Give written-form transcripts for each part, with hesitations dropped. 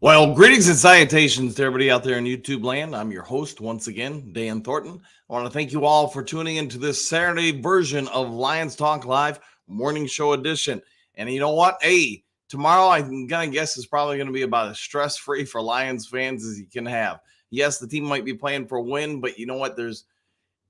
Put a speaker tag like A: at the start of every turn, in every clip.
A: Well, greetings and salutations to everybody out there in YouTube land. I'm your host once again, Dan Thornton. I want to thank you all for tuning into this Saturday version of Lions Talk Live morning show edition. And you know what? Hey, tomorrow I'm going to guess is probably going to be about as stress-free for Lions fans as you can have. Yes, the team might be playing for a win, but you know what?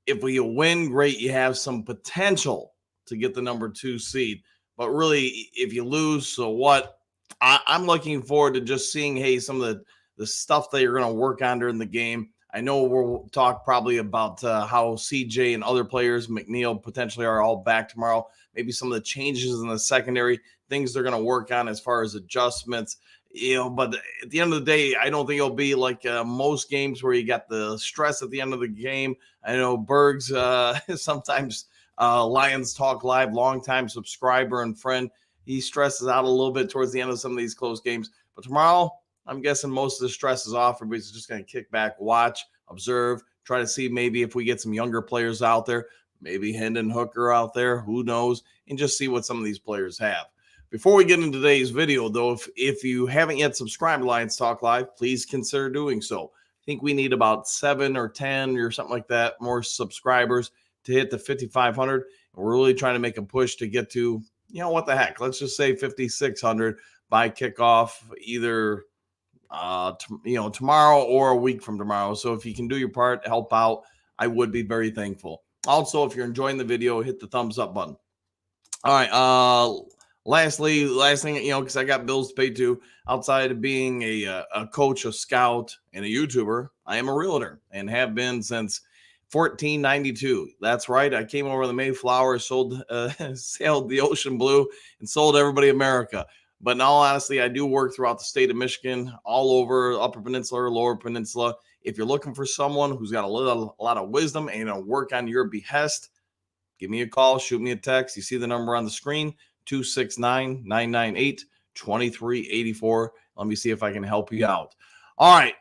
A: If we win, great, you have some potential to get the number 2 seed. But really, if you lose, so what? I'm looking forward to just seeing, hey, some of the stuff that you're going to work on during the game. I know we'll talk probably about how CJ and other players, McNeil potentially are all back tomorrow. Maybe some of the changes in the secondary, things they're going to work on as far as adjustments. But at the end of the day, I don't think it'll be like most games where you got the stress at the end of the game. I know Berg's sometimes Lions Talk Live, longtime subscriber and friend. He stresses out a little bit towards the end of some of these close games. But tomorrow, I'm guessing most of the stress is off. Everybody's just going to kick back, watch, observe, try to see maybe if we get some younger players out there, maybe Hendon Hooker out there, who knows, and just see what some of these players have. Before we get into today's video, though, if you haven't yet subscribed to Lions Talk Live, please consider doing so. I think we need about 7 or 10 or something like that more subscribers to hit the 5,500. We're really trying to make a push to get to, what the heck? Let's just say 5,600 by kickoff, either tomorrow or a week from tomorrow. So if you can do your part, help out, I would be very thankful. Also, if you're enjoying the video, hit the thumbs up button. All right. Last thing, because I got bills to pay too. Outside of being a coach, a scout, and a YouTuber, I am a realtor and have been since 1492. That's right. I came over the Mayflower, sailed the ocean blue, and sold everybody America. But in all honesty, I do work throughout the state of Michigan, all over Upper Peninsula, Lower Peninsula. If you're looking for someone who's got a lot of wisdom and work on your behest, give me a call, shoot me a text. You see the number on the screen, 269-998-2384. Let me see if I can help you out. All right,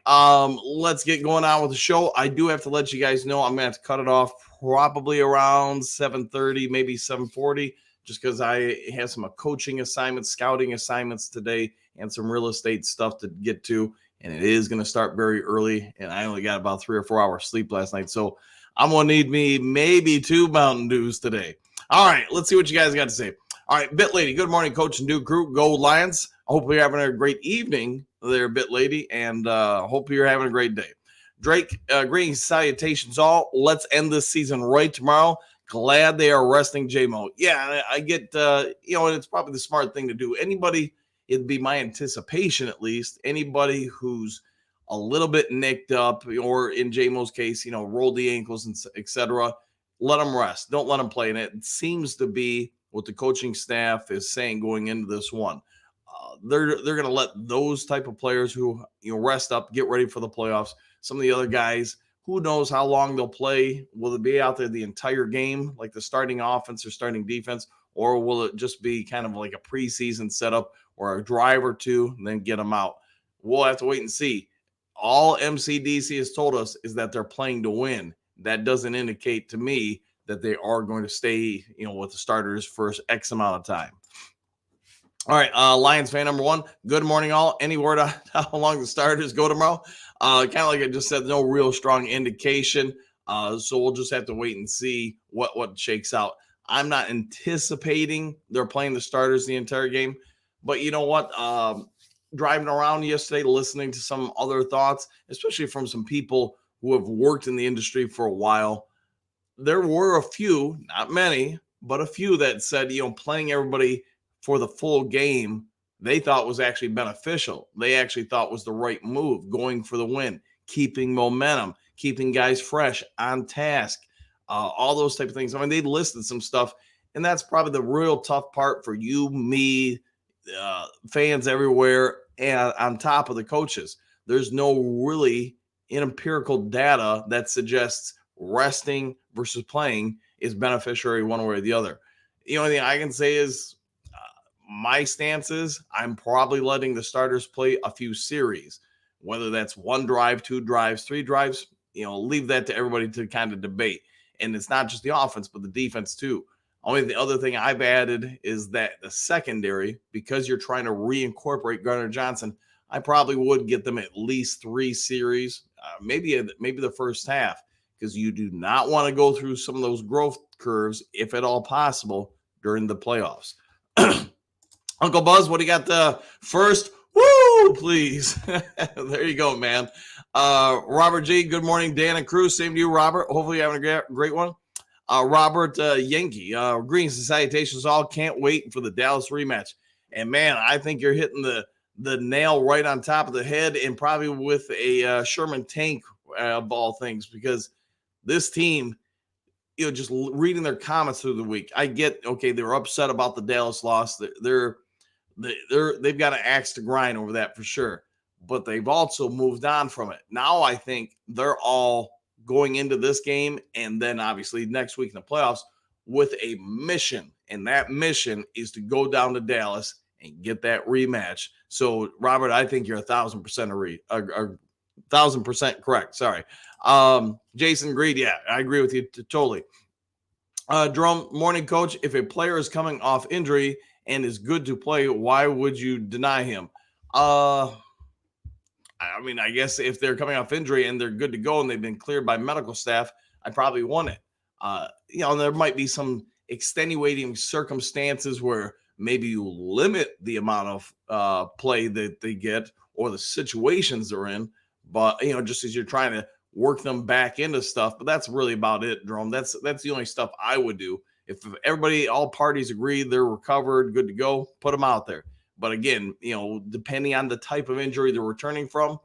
A: let's get going on with the show. I do have to let you guys know I'm going to have to cut it off probably around 7:30, maybe 7:40, just because I have some coaching assignments, scouting assignments today, and some real estate stuff to get to, and it is going to start very early, and I only got about 3 or 4 hours sleep last night, so I'm going to need me maybe 2 Mountain Dews today. All right, let's see what you guys got to say. All right, Bit Lady, good morning, Coach and Duke Crew. Go Lions. I hope you're having a great evening there, Bit Lady, and hope you're having a great day. Drake, greetings, salutations all. Let's end this season right tomorrow. Glad they are resting J-Mo. Yeah, I get, and it's probably the smart thing to do. Anybody, it'd be my anticipation at least, anybody who's a little bit nicked up, or in J-Mo's case, rolled the ankles and etc., let them rest. Don't let them play. And it seems to be what the coaching staff is saying going into this one. They're going to let those type of players who rest up, get ready for the playoffs. Some of the other guys, who knows how long they'll play? Will it be out there the entire game, like the starting offense or starting defense, or will it just be kind of like a preseason setup or a drive or two and then get them out? We'll have to wait and see. All MCDC has told us is that they're playing to win. That doesn't indicate to me that they are going to stay, with the starters for X amount of time. All right, Lions fan number 1, good morning all. Any word on how long the starters go tomorrow? Kind of like I just said, no real strong indication. So we'll just have to wait and see what shakes out. I'm not anticipating they're playing the starters the entire game. But you know what? Driving around yesterday, listening to some other thoughts, especially from some people who have worked in the industry for a while, there were a few, not many, but a few that said, playing everybody for the full game, they thought was actually beneficial. They actually thought was the right move, going for the win, keeping momentum, keeping guys fresh, on task, all those type of things. I mean, they listed some stuff, and that's probably the real tough part for you, me, fans everywhere, and on top of the coaches. There's no really empirical data that suggests resting versus playing is beneficiary one way or the other. The only thing I can say is my stance is I'm probably letting the starters play a few series, whether that's 1 drive, 2 drives, 3 drives, leave that to everybody to kind of debate. And it's not just the offense, but the defense too. Only the other thing I've added is that the secondary, because you're trying to reincorporate Gardner Johnson, I probably would get them at least 3 series, maybe the first half, because you do not want to go through some of those growth curves, if at all possible, during the playoffs. Uncle Buzz, what do you got the first? Woo, please. There you go, man. Robert G, good morning. Dan and Cruz, same to you, Robert. Hopefully you're having a great one. Robert Yankee, greetings and salutations all. Can't wait for the Dallas rematch. And man, I think you're hitting the nail right on top of the head, and probably with a Sherman tank of all things, because this team, just reading their comments through the week, I get, okay, they were upset about the Dallas loss. They've got an axe to grind over that for sure, but they've also moved on from it. Now I think they're all going into this game, and then obviously next week in the playoffs, with a mission, and that mission is to go down to Dallas and get that rematch. So Robert, I think you're 1,000% correct. Sorry. Jason Greed, yeah, I agree with you totally. Jerome, morning coach. If a player is coming off injury and is good to play, why would you deny him? I mean, I guess if they're coming off injury and they're good to go and they've been cleared by medical staff, I probably want it. There might be some extenuating circumstances where maybe you limit the amount of play that they get or the situations they're in, but just as you're trying to work them back into stuff. But that's really about it, Jerome. That's the only stuff I would do. If all parties agree they're recovered, good to go, put them out there. But again, depending on the type of injury they're returning from,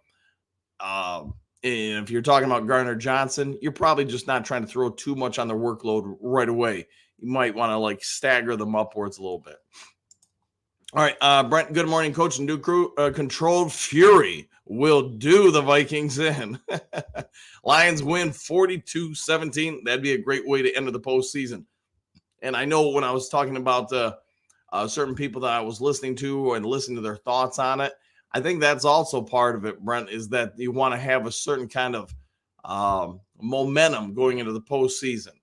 A: and if you're talking about Garner Johnson, you're probably just not trying to throw too much on their workload right away. You might want to stagger them upwards a little bit. All right, Brent, good morning, coach and new crew. Controlled Fury will do the Vikings in. Lions win 42-17. That'd be a great way to enter the postseason. And I know when I was talking about certain people that I was listening to and listening to their thoughts on it, I think that's also part of it, Brent, is that you want to have a certain kind of momentum going into the postseason.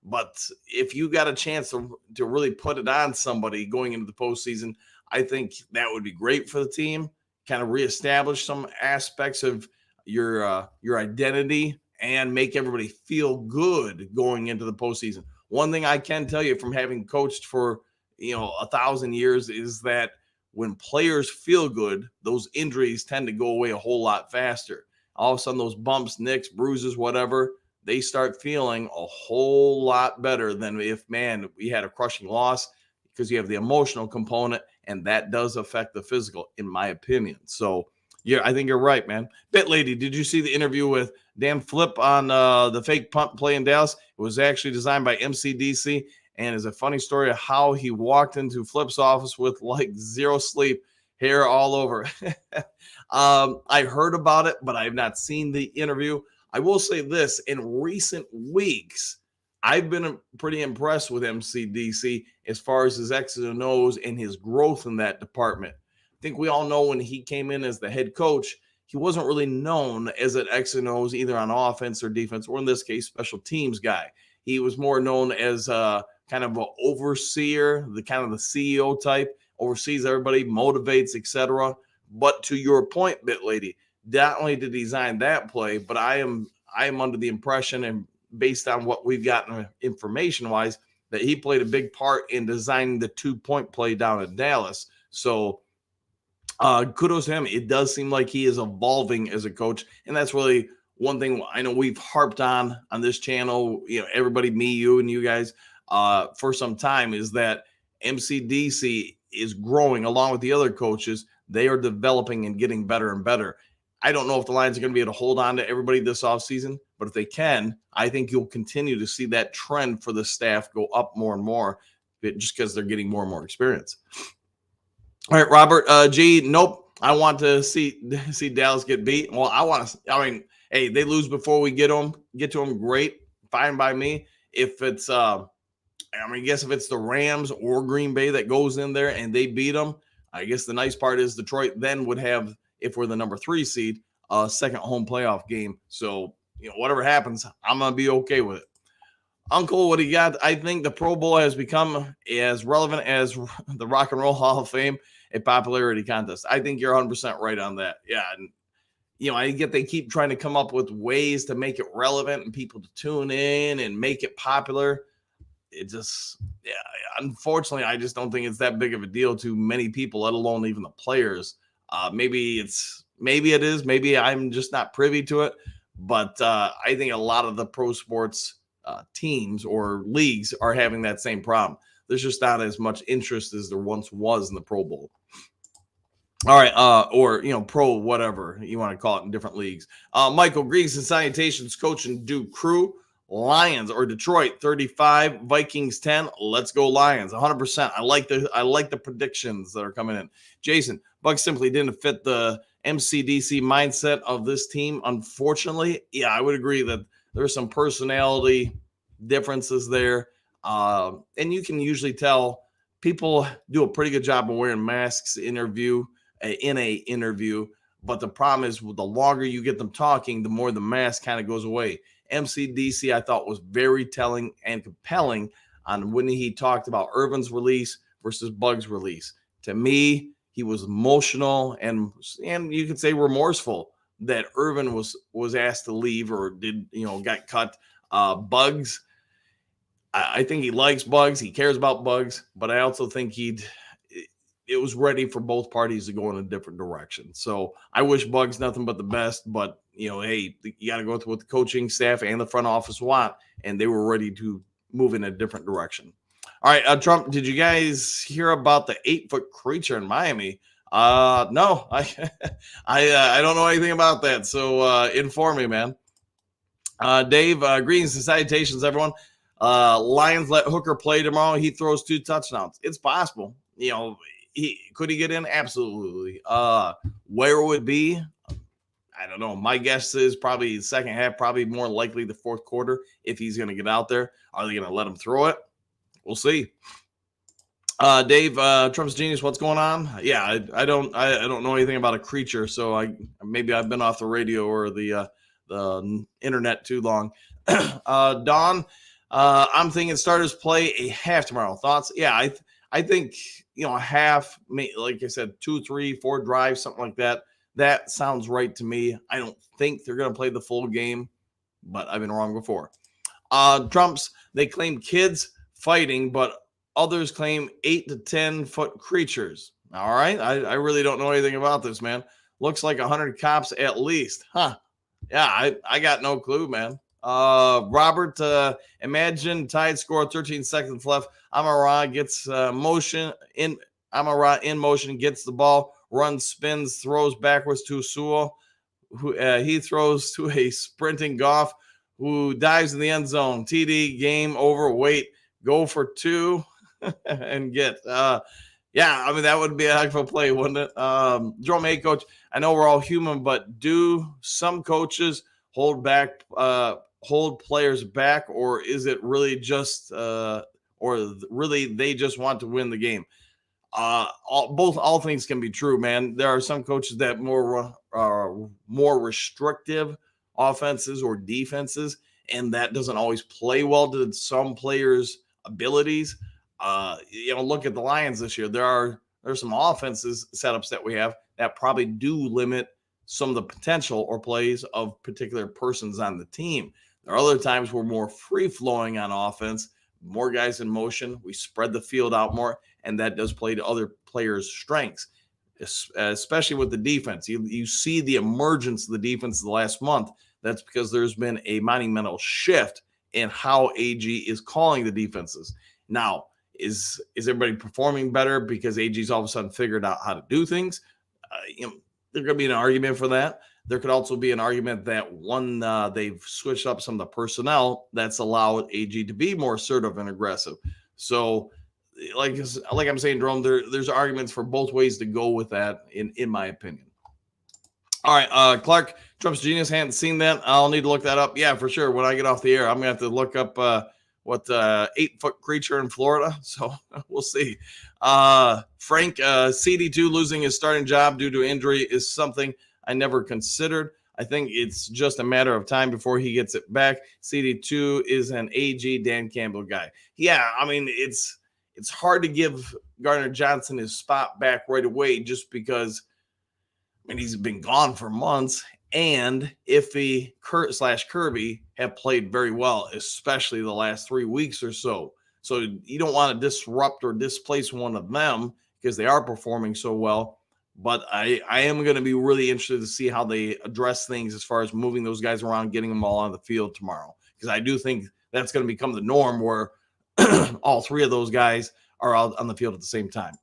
A: But if you got a chance to really put it on somebody going into the postseason, I think that would be great for the team. Kind of reestablish some aspects of your identity and make everybody feel good going into the postseason. One thing I can tell you from having coached for 1,000 years is that when players feel good, those injuries tend to go away a whole lot faster. All of a sudden, those bumps, nicks, bruises, whatever, they start feeling a whole lot better than if, man, we had a crushing loss, because you have the emotional component, and that does affect the physical, in my opinion. So, yeah, I think you're right, man. Bit Lady, did you see the interview with Dan Flip on the fake punt play in Dallas? It was actually designed by MCDC, and is a funny story of how he walked into Flip's office with zero sleep, hair all over. I heard about it, but I have not seen the interview. I will say this, in recent weeks, I've been pretty impressed with MCDC as far as his X's and O's and his growth in that department. I think we all know when he came in as the head coach, he wasn't really known as an X and O's either on offense or defense, or in this case, special teams guy. He was more known as kind of an overseer, the kind of the CEO type, oversees everybody, motivates, etc. But to your point, Bit Lady, not only to design that play, but I am under the impression, and based on what we've gotten information-wise, that he played a big part in designing the 2-point play down in Dallas. So kudos to him. It does seem like he is evolving as a coach, and that's really one thing I know we've harped on this channel, everybody, me, you, and you guys, for some time, is that MCDC is growing along with the other coaches. They are developing and getting better and better. I don't know if the Lions are going to be able to hold on to everybody this offseason, but if they can, I think you'll continue to see that trend for the staff go up more and more, just because they're getting more and more experience. All right, Robert G. Nope. I want to see Dallas get beat. Well, hey, they lose before we get to them. Great. Fine by me. If it's, I guess if it's the Rams or Green Bay that goes in there and they beat them, I guess the nice part is Detroit then would have, if we're the number 3 seed, a second home playoff game. So, whatever happens, I'm going to be okay with it. Uncle, what do you got? I think the Pro Bowl has become as relevant as the Rock and Roll Hall of Fame. a popularity contest. I think you're 100% right on that. Yeah. And, I get they keep trying to come up with ways to make it relevant and people to tune in and make it popular. It just, yeah, unfortunately, I just don't think it's that big of a deal to many people, let alone even the players. Maybe it is, maybe I'm just not privy to it. But I think a lot of the pro sports teams or leagues are having that same problem. There's just not as much interest as there once was in the Pro Bowl. All right, or pro whatever you want to call it in different leagues. Michael, greetings and salutations, coach and Duke crew. Lions or Detroit 35, Vikings 10. Let's go Lions 100%. I like the predictions that are coming in. Jason, Bucks simply didn't fit the MCDC mindset of this team, unfortunately. Yeah, I would agree that there's some personality differences there, and you can usually tell people do a pretty good job of wearing masks in a interview, but the problem is the longer you get them talking, the more the mask kind of goes away. MCDC, I thought, was very telling and compelling on when he talked about Irvin's release versus Bug's release. To me, he was emotional and you could say remorseful that Irvin was asked to leave or got cut. Bugs, I think he likes Bugs. He cares about Bugs, but I also think it was ready for both parties to go in a different direction. So I wish Bugs nothing but the best, but hey, you got to go with what the coaching staff and the front office want, and they were ready to move in a different direction. All right, Trump, did you guys hear about the 8-foot creature in Miami? No, I don't know anything about that. So inform me, man. Dave, greetings and salutations, everyone. Lions let Hooker play tomorrow. He throws 2 touchdowns. It's possible. Could he get in? Absolutely. Where would it be? I don't know. My guess is probably the second half, probably more likely the fourth quarter if he's going to get out there. Are they going to let him throw it? We'll see. Dave, Trump's genius, what's going on? Yeah, I don't know anything about a creature, so maybe I've been off the radio or the internet too long. Don, I'm thinking starters play a half tomorrow. Thoughts? Yeah, I think a half, like I said, 2, 3, 4 drives, something like that. That sounds right to me. I don't think they're going to play the full game, but I've been wrong before. Trumps, they claim kids fighting, but others claim 8 to 10 foot creatures. All right. I really don't know anything about this, man. Looks like 100 cops at least. Huh. Yeah, I got no clue, man. Robert, imagine tied score, 13 seconds left. Amara gets motion in. Amara in motion, gets the ball, runs, spins, throws backwards to Sewell. He throws to a sprinting Goff who dives in the end zone. TD, game over. Wait, go for 2 and get. Yeah, I mean, that would be a heck of a play, wouldn't it? Jerome A, coach, I know we're all human, but do some coaches hold players back, or is it really just or really they just want to win the game? All things can be true, man. There are some coaches that more restrictive offenses or defenses, and that doesn't always play well to some players' abilities. Look at the Lions this year. There's some offenses setups that we have that probably do limit some of the potential or plays of particular persons on the team. There are other times we're more free flowing on offense, more guys in motion. We spread the field out more, and that does play to other players' strengths, especially with the defense. You see the emergence of the defense the last month. That's because there's been a monumental shift in how AG is calling the defenses. Now, is everybody performing better because AG's all of a sudden figured out how to do things? There's going to be an argument for that. There could also be an argument that they've switched up some of the personnel that's allowed AG to be more assertive and aggressive. So, like I'm saying, Jerome, there's arguments for both ways to go with that, in my opinion. All right, Clark, Trump's genius, hadn't seen that. I'll need to look that up. Yeah, for sure. When I get off the air, I'm going to have to look up what 8-foot creature in Florida. So we'll see. Frank, CD2 losing his starting job due to injury is something I never considered. I think it's just a matter of time before he gets it back. CD2 is an AG Dan Campbell guy. Yeah, I mean, it's it's hard to give Gardner Johnson his spot back right away just because, I mean, he's been gone for months. And Iffy / Kirby have played very well, especially the last 3 weeks or so. So you don't want to disrupt or displace one of them because they are performing so well. But I am going to be really interested to see how they address things as far as moving those guys around, getting them all on the field tomorrow. Because I do think that's going to become the norm where all 3 of those guys are out on the field at the same time.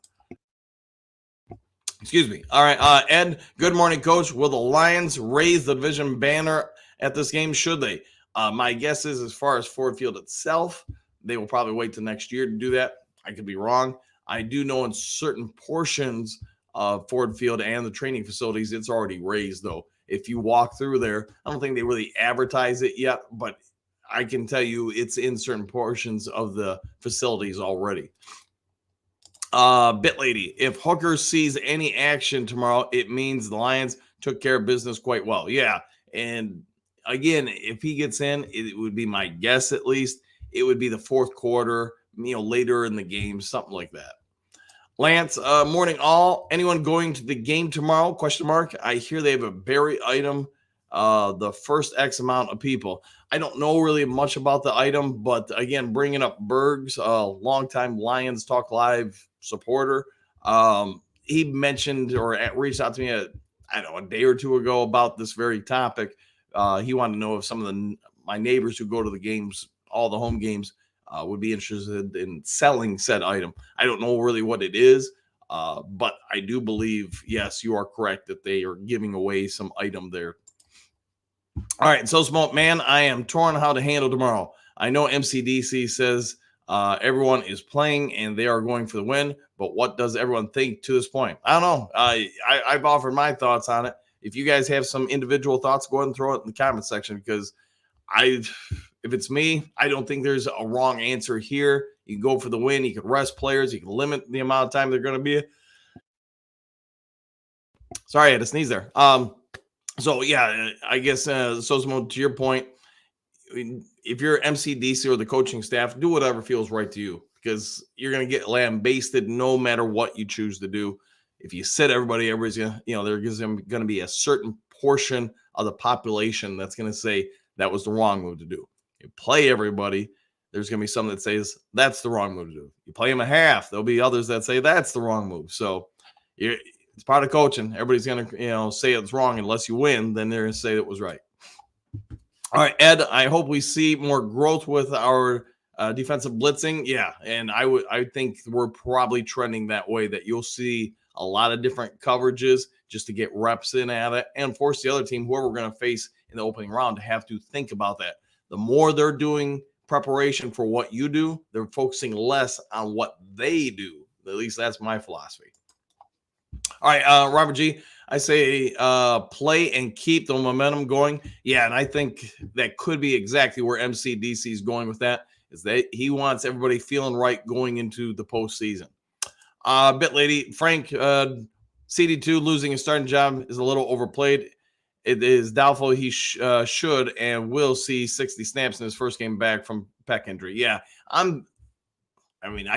A: Excuse me. All right, Ed, good morning, Coach. Will the Lions raise the division banner at this game? Should they? My guess is, as far as Ford Field itself, they will probably wait till next year to do that. I could be wrong. I do know in certain portions of Ford Field and the training facilities, it's already raised, though. If you walk through there, I don't think they really advertise it yet, but I can tell you it's in certain portions of the facilities already. Bit Lady, if Hooker sees any action tomorrow, it means the Lions took care of business quite well. Yeah. And again, if he gets in, it would be my guess, at least it would be the fourth quarter, later in the game, something like that. Lance, morning all. Anyone going to the game tomorrow? Question mark. I hear they have a berry item. The first X amount of people. I don't know really much about the item, but again, bringing up Bergs, a longtime Lions Talk Live supporter, he mentioned or reached out to me a day or two ago about this very topic. He wanted to know if some of my neighbors who go to the games, all the home games, would be interested in selling said item. I don't know really what it is, but I do believe, yes, you are correct that they are giving away some item there. All right, so Smoke Man, I am torn how to handle tomorrow. I know MCDC says everyone is playing and they are going for the win, but what does everyone think to this point? I don't know. I've offered my thoughts on it. If you guys have some individual thoughts, go ahead and throw it in the comment section because if it's me, I don't think there's a wrong answer here. You can go for the win. You can rest players. You can limit the amount of time they're going to be. Sorry, I had to sneeze there. So yeah, I guess Sosimo, to your point, if you're MCDC or the coaching staff, do whatever feels right to you because you're going to get lambasted no matter what you choose to do. If you sit everybody's going to, there's going to be a certain portion of the population that's going to say that was the wrong move to do. You play everybody, there's going to be some that says that's the wrong move to do. You play them a half, there'll be others that say that's the wrong move. So it's part of coaching. Everybody's going to, say it's wrong unless you win. Then they're going to say it was right. All right, Ed, I hope we see more growth with our defensive blitzing. Yeah, and I think we're probably trending that way, that you'll see a lot of different coverages just to get reps in at it and force the other team, whoever we're going to face in the opening round, to have to think about that. The more they're doing preparation for what you do, they're focusing less on what they do. At least that's my philosophy. All right, Robert G, I say play and keep the momentum going. Yeah, and I think that could be exactly where MCDC is going with that, is that he wants everybody feeling right going into the postseason. Bit Lady, Frank, CD2 losing his starting job is a little overplayed. It is doubtful he should and will see 60 snaps in his first game back from pec injury. Yeah, I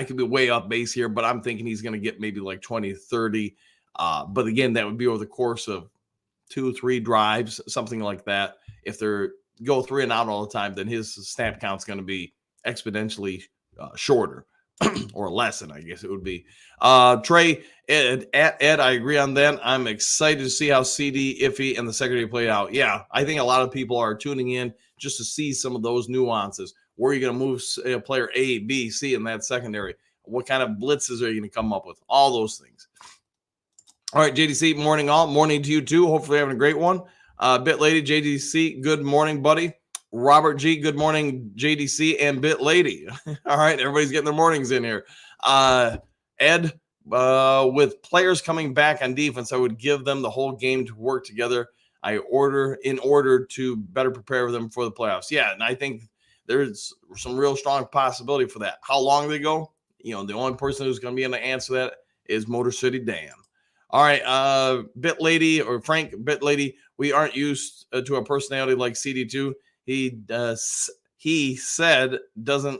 A: could be way off base here, but I'm thinking he's going to get maybe like 20, 30. But again, that would be over the course of 2-3 drives, something like that. If they're go 3 and out all the time, then his snap count's going to be exponentially shorter or less than I guess it would be. Trey, Ed, I agree on that. I'm excited to see how CD, Iffy, and the secondary played out. Yeah, I think a lot of people are tuning in just to see some of those nuances. Where are you going to move player A, B, C in that secondary? What kind of blitzes are you going to come up with? All those things. All right, JDC, morning all. Morning to you too. Hopefully having a great one. Bit Lady, JDC, good morning, buddy. Robert G, good morning, JDC and Bit Lady. All right, everybody's getting their mornings in here. Ed, with players coming back on defense, I would give them the whole game to work together. In order to better prepare them for the playoffs. Yeah, and I think there's some real strong possibility for that. How long they go? The only person who's going to be able to answer that is Motor City Dan. All right, Bit Lady or Frank Bit Lady, we aren't used to a personality like CD2. He said don't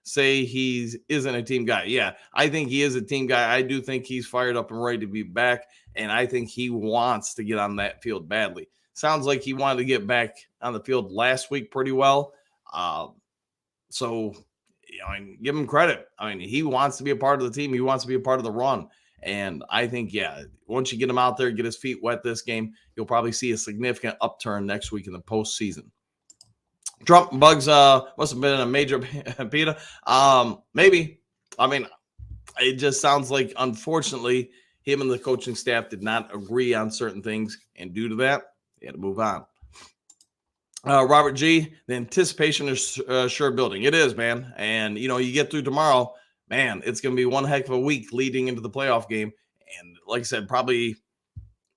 A: say he isn't a team guy. Yeah, I think he is a team guy. I do think he's fired up and ready to be back, and I think he wants to get on that field badly. Sounds like he wanted to get back on the field last week pretty well. So, give him credit. I mean, he wants to be a part of the team. He wants to be a part of the run. And I think, yeah, once you get him out there, get his feet wet this game, you'll probably see a significant upturn next week in the postseason. Trump Bugs must have been a major beta. Maybe. I mean, it just sounds like, unfortunately, him and the coaching staff did not agree on certain things. And due to that, they had to move on. Robert G, the anticipation is sure building. It is, man. And, you get through tomorrow, man, it's going to be one heck of a week leading into the playoff game. And like I said, probably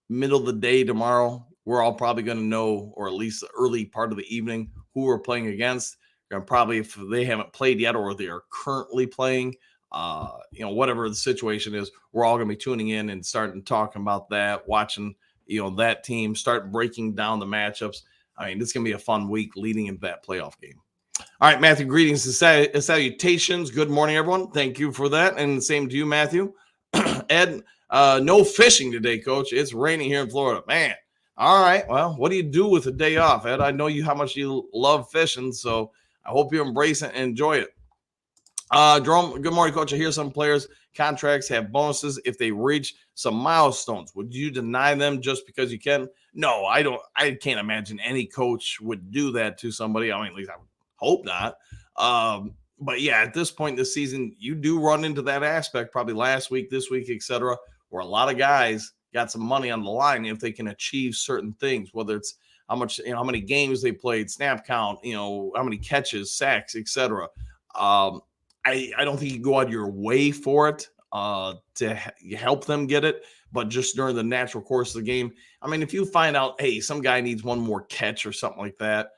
A: middle of the day tomorrow, we're all probably going to know, or at least the early part of the evening, who we're playing against. And probably if they haven't played yet or they are currently playing, whatever the situation is, we're all going to be tuning in and starting talking about that, watching, that team, start breaking down the matchups. I mean, it's going to be a fun week leading into that playoff game. All right, Matthew, greetings and salutations. Good morning, everyone. Thank you for that. And same to you, Matthew. Ed, no fishing today, Coach. It's raining here in Florida. Man, all right. Well, what do you do with a day off, Ed? I know how much you love fishing, so I hope you embrace it and enjoy it. Jerome, good morning, Coach. I hear some players' contracts have bonuses if they reach some milestones. Would you deny them just because you can? No, I don't. I can't imagine any coach would do that to somebody. I mean, at least I would hope not. But yeah, at this point in the season, you do run into that aspect, probably last week, this week, etc., where a lot of guys got some money on the line if they can achieve certain things, whether it's how much, how many games they played, snap count, how many catches, sacks, etc. I don't think you go out of your way for it to help them get it, but just during the natural course of the game. I mean, if you find out, hey, some guy needs one more catch or something like that,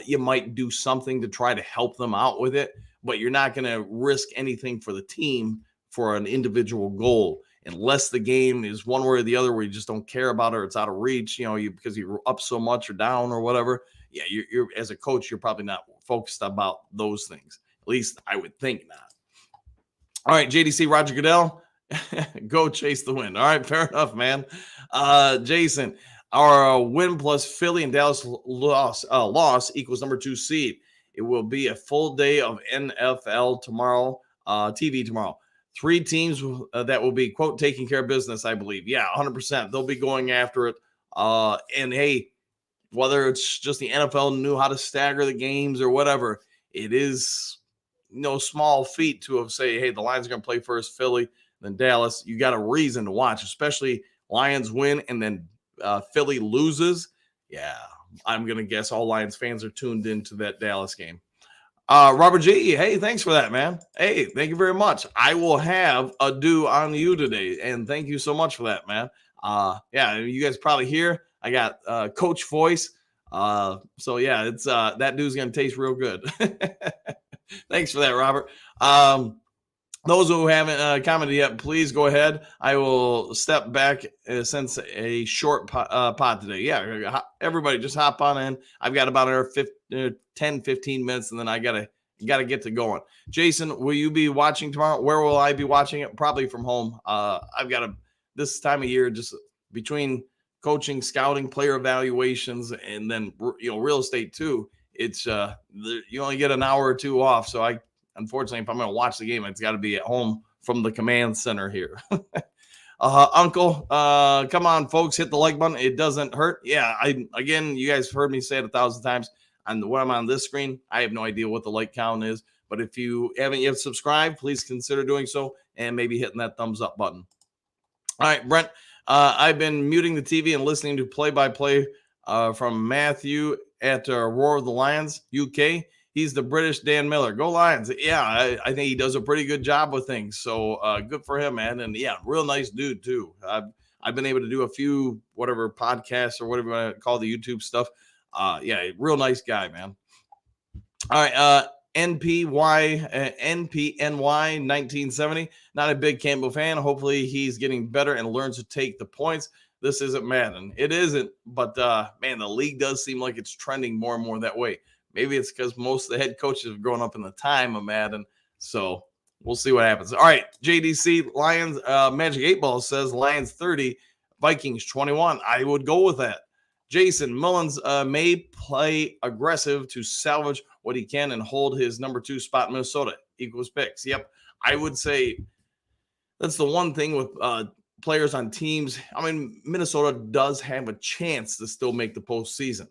A: you might do something to try to help them out with it, but you're not going to risk anything for the team for an individual goal unless the game is one way or the other where you just don't care about it or it's out of reach, because you're up so much or down or whatever. Yeah, you're as a coach, you're probably not focused about those things. At least I would think not. All right, JDC Roger Goodell, go chase the win. All right, fair enough, man. Jason, our win plus Philly and Dallas loss equals number 2 seed. It will be a full day of NFL tomorrow, TV tomorrow. 3 teams that will be, quote, taking care of business, I believe. Yeah, 100%. They'll be going after it. And, hey, whether it's just the NFL knew how to stagger the games or whatever, it is no small feat to have say, hey, the Lions are going to play first, Philly, then Dallas. You got a reason to watch, especially Lions win and then Philly loses. Yeah, I'm going to guess all Lions fans are tuned into that Dallas game. Robert G, hey, thanks for that, man. Hey, thank you very much. I will have a do on you today, and thank you so much for that, man. Yeah, you guys probably hear I got coach voice. So yeah, it's that dude's gonna taste real good. Thanks for that, Robert. Those who haven't commented yet, please go ahead. I will step back since a short pod today. Yeah, everybody just hop on in. I've got about another 10, 15 minutes, and then I gotta get to going. Jason, will you be watching tomorrow? Where will I be watching it? Probably from home. I've got this time of year, just between coaching, scouting, player evaluations, and then real estate too. It's you only get an hour or two off, so unfortunately, if I'm going to watch the game, it's got to be at home from the command center here. Uncle, come on, folks, hit the like button. It doesn't hurt. Yeah, again, you guys have heard me say it 1,000 times. And when I'm on this screen, I have no idea what the like count is. But if you haven't yet subscribed, please consider doing so and maybe hitting that thumbs up button. All right, Brent, I've been muting the TV and listening to play-by-play from Matthew at Roar of the Lions, UK. He's the British Dan Miller. Go Lions. Yeah, I think he does a pretty good job with things. So good for him, man. And yeah, real nice dude too. I've been able to do a few whatever podcasts or whatever you want to call the YouTube stuff. Yeah, real nice guy, man. All right, NPNY 1970. Not a big Campbell fan. Hopefully he's getting better and learns to take the points. This isn't Madden. It isn't, but man, the league does seem like it's trending more and more that way. Maybe it's because most of the head coaches have grown up in the time of Madden. So we'll see what happens. All right, JDC Lions Magic 8 Ball says Lions 30, Vikings 21. I would go with that. Jason Mullins may play aggressive to salvage what he can and hold his number 2 spot in Minnesota. Equals picks. Yep. I would say that's the one thing with players on teams. I mean, Minnesota does have a chance to still make the postseason,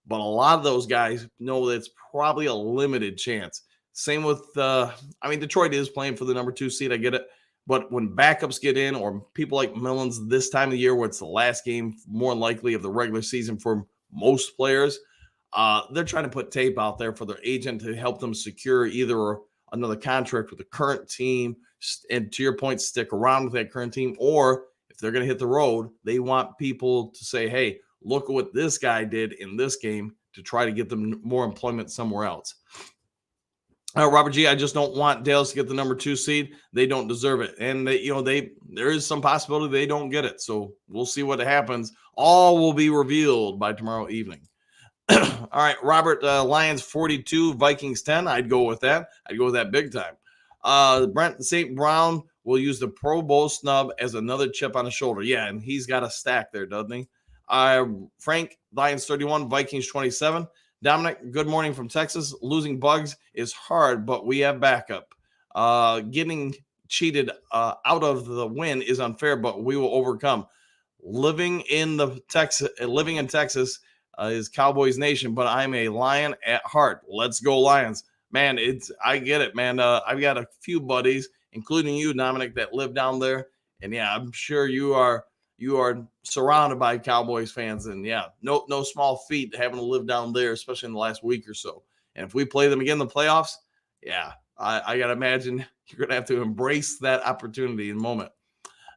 A: but a lot of those guys know that it's probably a limited chance. Same with, Detroit is playing for the number 2 seed. I get it. But when backups get in, or people like Mullins this time of the year, where it's the last game, more likely of the regular season for most players, they're trying to put tape out there for their agent to help them secure either another contract with the current team, and to your point, stick around with that current team, or if they're going to hit the road, they want people to say, hey, look at what this guy did in this game, to try to get them more employment somewhere else. Robert G, I just don't want Dallas to get the number 2 seed. They don't deserve it. And there is some possibility they don't get it. So we'll see what happens. All will be revealed by tomorrow evening. All right, Robert, Lions 42, Vikings 10. I'd go with that. I'd go with that big time. Brent St. Brown will use the Pro Bowl snub as another chip on his shoulder. Yeah, and he's got a stack there, doesn't he? Frank, Lions 31, Vikings 27. Dominic, good morning from Texas. Losing Bugs is hard, but we have backup. Getting cheated out of the win is unfair, but we will overcome. Living in Texas is Cowboys Nation, but I'm a Lion at heart. Let's go Lions. Man, I get it, man. I've got a few buddies, including you, Dominic, that live down there. And yeah, I'm sure you are surrounded by Cowboys fans, and yeah, no small feat having to live down there, especially in the last week or so. And if we play them again in the playoffs, yeah, I gotta imagine you're gonna have to embrace that opportunity in a moment.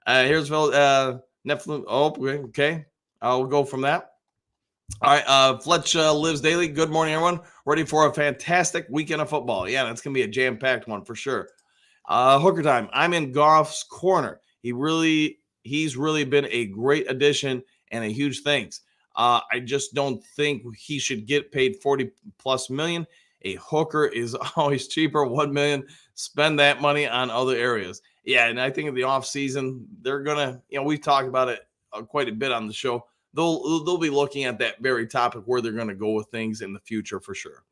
A: Here's Netflix. Oh, okay. I'll go from that. All right, Fletch lives daily. Good morning, everyone. Ready for a fantastic weekend of football? Yeah, that's gonna be a jam-packed one for sure. Hooker time. I'm in Goff's corner. He's really been a great addition and a huge thanks. I just don't think he should get paid 40 plus million. A hooker is always cheaper. 1 million. Spend that money on other areas. Yeah, and I think in the offseason, they're gonna, we've talked about it quite a bit on the show. They'll be looking at that very topic where they're gonna go with things in the future for sure.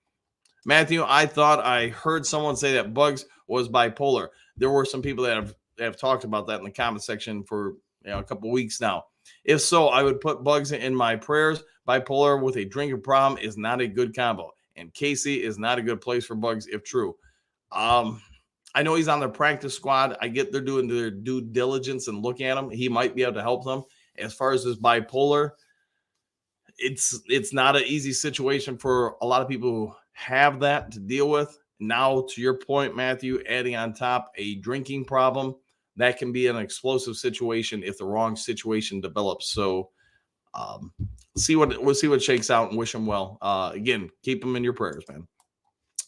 A: Matthew, I thought I heard someone say that Bugs was bipolar. There were some people that have talked about that in the comment section for a couple weeks now. If so, I would put Bugs in my prayers. Bipolar with a drinking problem is not a good combo, and Casey is not a good place for Bugs if true. I know he's on the practice squad. I get they're doing their due diligence and looking at him. He might be able to help them. As far as this bipolar, it's not an easy situation for a lot of people who have that to deal with. Now, to your point, Matthew, adding on top a drinking problem, that can be an explosive situation if the wrong situation develops. So we'll see what shakes out, and wish him well. Again, keep him in your prayers, man.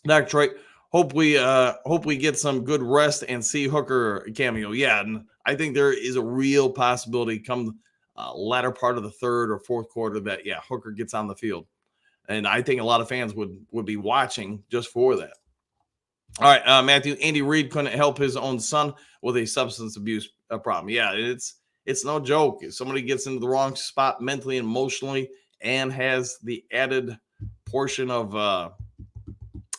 A: Dr. Troy, hope we get some good rest and see Hooker cameo. Yeah, and I think there is a real possibility come latter part of the third or fourth quarter that Hooker gets on the field, and I think a lot of fans would be watching just for that. All right, Matthew, Andy Reid couldn't help his own son with a substance abuse problem. Yeah, it's no joke. If somebody gets into the wrong spot mentally and emotionally and has the added portion of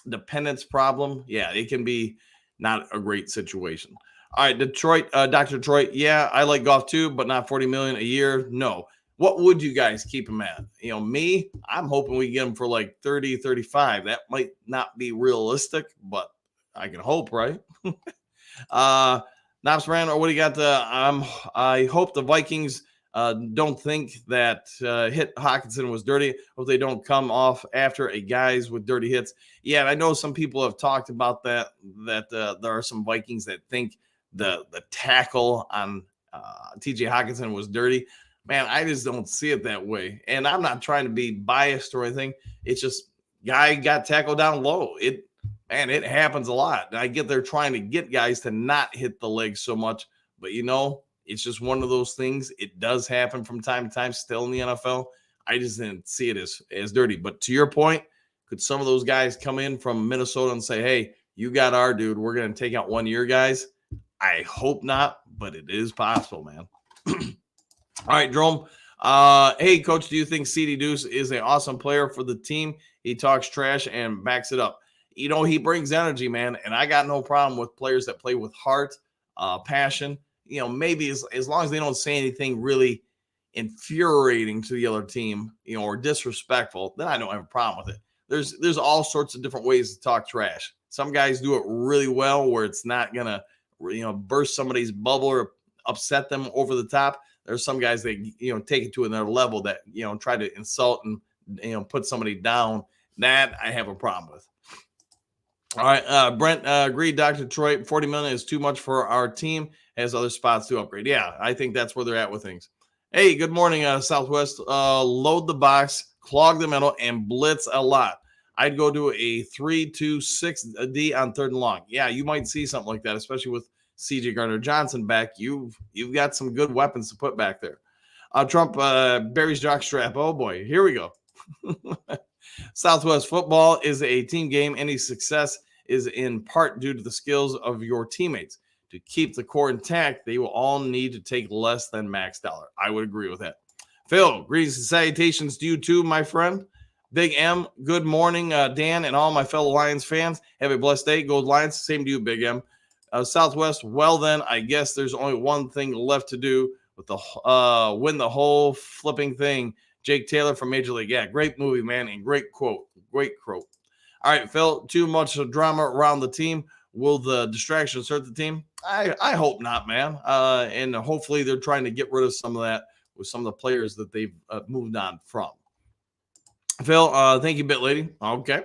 A: dependence problem, it can be not a great situation. All right, Detroit, Dr. Detroit, I like Goff too, but not 40 million a year. No. What would you guys keep him at? Me, I'm hoping we get him for like 30, 35. That might not be realistic, but I can hope, right? Naps Rand, what do you got? I hope the Vikings don't think that hit Hawkinson was dirty. Hope they don't come off after a guys with dirty hits. Yeah, I know some people have talked about that there are some Vikings that think the tackle on TJ Hawkinson was dirty. Man, I just don't see it that way. And I'm not trying to be biased or anything. It's just guy got tackled down low. It happens a lot. And I get they're trying to get guys to not hit the legs so much, but it's just one of those things. It does happen from time to time still in the NFL. I just didn't see it as dirty. But to your point, could some of those guys come in from Minnesota and say, hey, You got our dude. We're going to take out 1 year, guys. I hope not, but it is possible, man. All right, Jerome. Hey, coach, do you think CD Deuce is an awesome player for the team? He talks trash and backs it up. He brings energy, man, and I got no problem with players that play with heart, passion. Maybe as long as they don't say anything really infuriating to the other team, or disrespectful, then I don't have a problem with it. There's all sorts of different ways to talk trash. Some guys do it really well where it's not gonna, burst somebody's bubble or upset them over the top. There's some guys that take it to another level that try to insult and put somebody down. That I have a problem with. All right, Brent agreed. Dr. Detroit, 40 million is too much for our team. Has other spots to upgrade. Yeah, I think that's where they're at with things. Hey, good morning, Southwest. Load the box, clog the middle, and blitz a lot. I'd go to a 3-2-6 D on 3rd and long. Yeah, you might see something like that, especially with CJ Gardner-Johnson back. You've got some good weapons to put back there. Trump buries jockstrap. Oh boy, here we go. Southwest football is a team game. Any success is in part due to the skills of your teammates. To keep the core intact, they will all need to take less than max dollar. I would agree with that. Phil, greetings and salutations to you too, my friend. Big M, good morning, Dan, and all my fellow Lions fans. Have a blessed day. Go Lions. Same to you, Big M. Southwest, well then, I guess there's only one thing left to do with the win the whole flipping thing. Jake Taylor from Major League. Yeah, great movie, man, and great quote. Great quote. All right, Phil, too much drama around the team. Will the distractions hurt the team? I hope not, man. And hopefully they're trying to get rid of some of that with some of the players that they've moved on from. Phil, thank you, Bit Lady. Okay.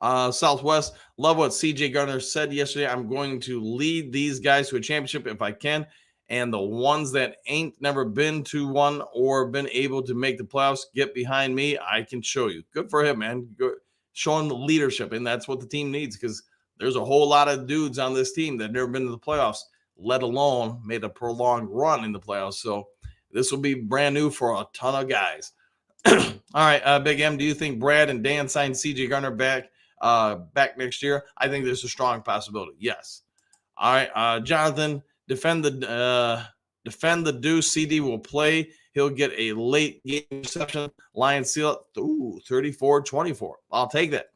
A: Southwest, love what CJ Gardner said yesterday. I'm going to lead these guys to a championship if I can. And the ones that ain't never been to one or been able to make the playoffs, get behind me. I can show you. Good for him, man. Good. Showing the leadership. And that's what the team needs, because there's a whole lot of dudes on this team that have never been to the playoffs, let alone made a prolonged run in the playoffs. So this will be brand new for a ton of guys. All right, Big M, do you think Brad and Dan signed CJ Gardner back next year? I think there's a strong possibility. Yes. All right, Jonathan, defend the Deuce. CD will play. He'll get a late game reception. Lions seal it. Ooh, 34-24. I'll take that.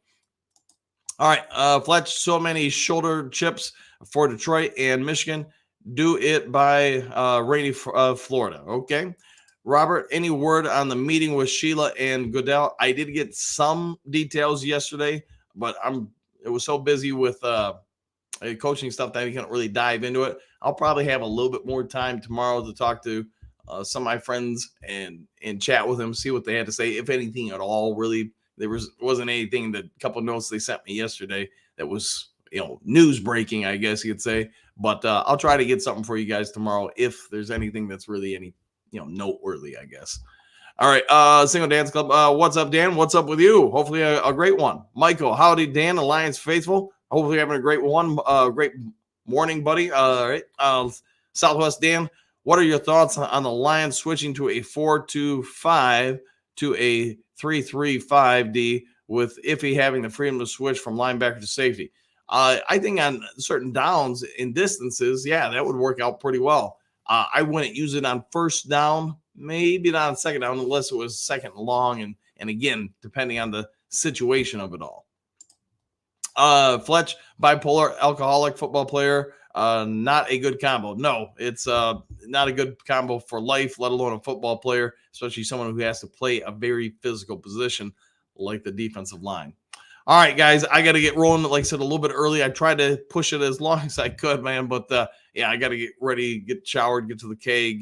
A: All right, Fletch, so many shoulder chips for Detroit and Michigan. Do it by rainy Florida. Okay. Robert, any word on the meeting with Sheila and Goodell? I did get some details yesterday, but it was so busy with coaching stuff that I can't really dive into it. I'll probably have a little bit more time tomorrow to talk to some of my friends and chat with them, see what they had to say, if anything at all. Really, there wasn't anything. The couple notes they sent me yesterday that was news breaking, I guess you could say. But I'll try to get something for you guys tomorrow if there's anything that's really any noteworthy, I guess. All right, Single Dance Club. What's up, Dan? What's up with you? Hopefully a great one. Michael, howdy, Dan, Alliance faithful. Hopefully having a great one. Great morning, buddy. All right, Southwest Dan, what are your thoughts on the Lions switching to a 4-2-5 to a 3-3-5D with Iffy having the freedom to switch from linebacker to safety? I think on certain downs in distances, yeah, that would work out pretty well. I wouldn't use it on first down, maybe not on second down, unless it was second and long, and again, depending on the situation of it all. Fletch, bipolar, alcoholic football player, not a good combo. No, it's not a good combo for life, let alone a football player, especially someone who has to play a very physical position like the defensive line. All right, guys, I got to get rolling, like I said, a little bit early. I tried to push it as long as I could, man, but yeah, I got to get ready, get showered, get to the K,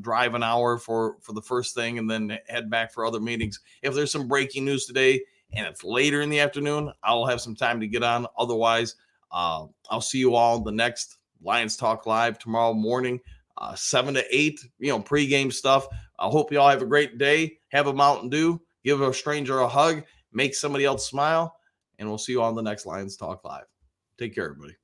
A: drive an hour for the first thing, and then head back for other meetings. If there's some breaking news today and it's later in the afternoon, I'll have some time to get on. Otherwise, I'll see you all the next Lions Talk Live tomorrow morning, 7 to 8, pregame stuff. I hope you all have a great day. Have a Mountain Dew. Give a stranger a hug. Make somebody else smile. And we'll see you on the next Lions Talk Live. Take care, everybody.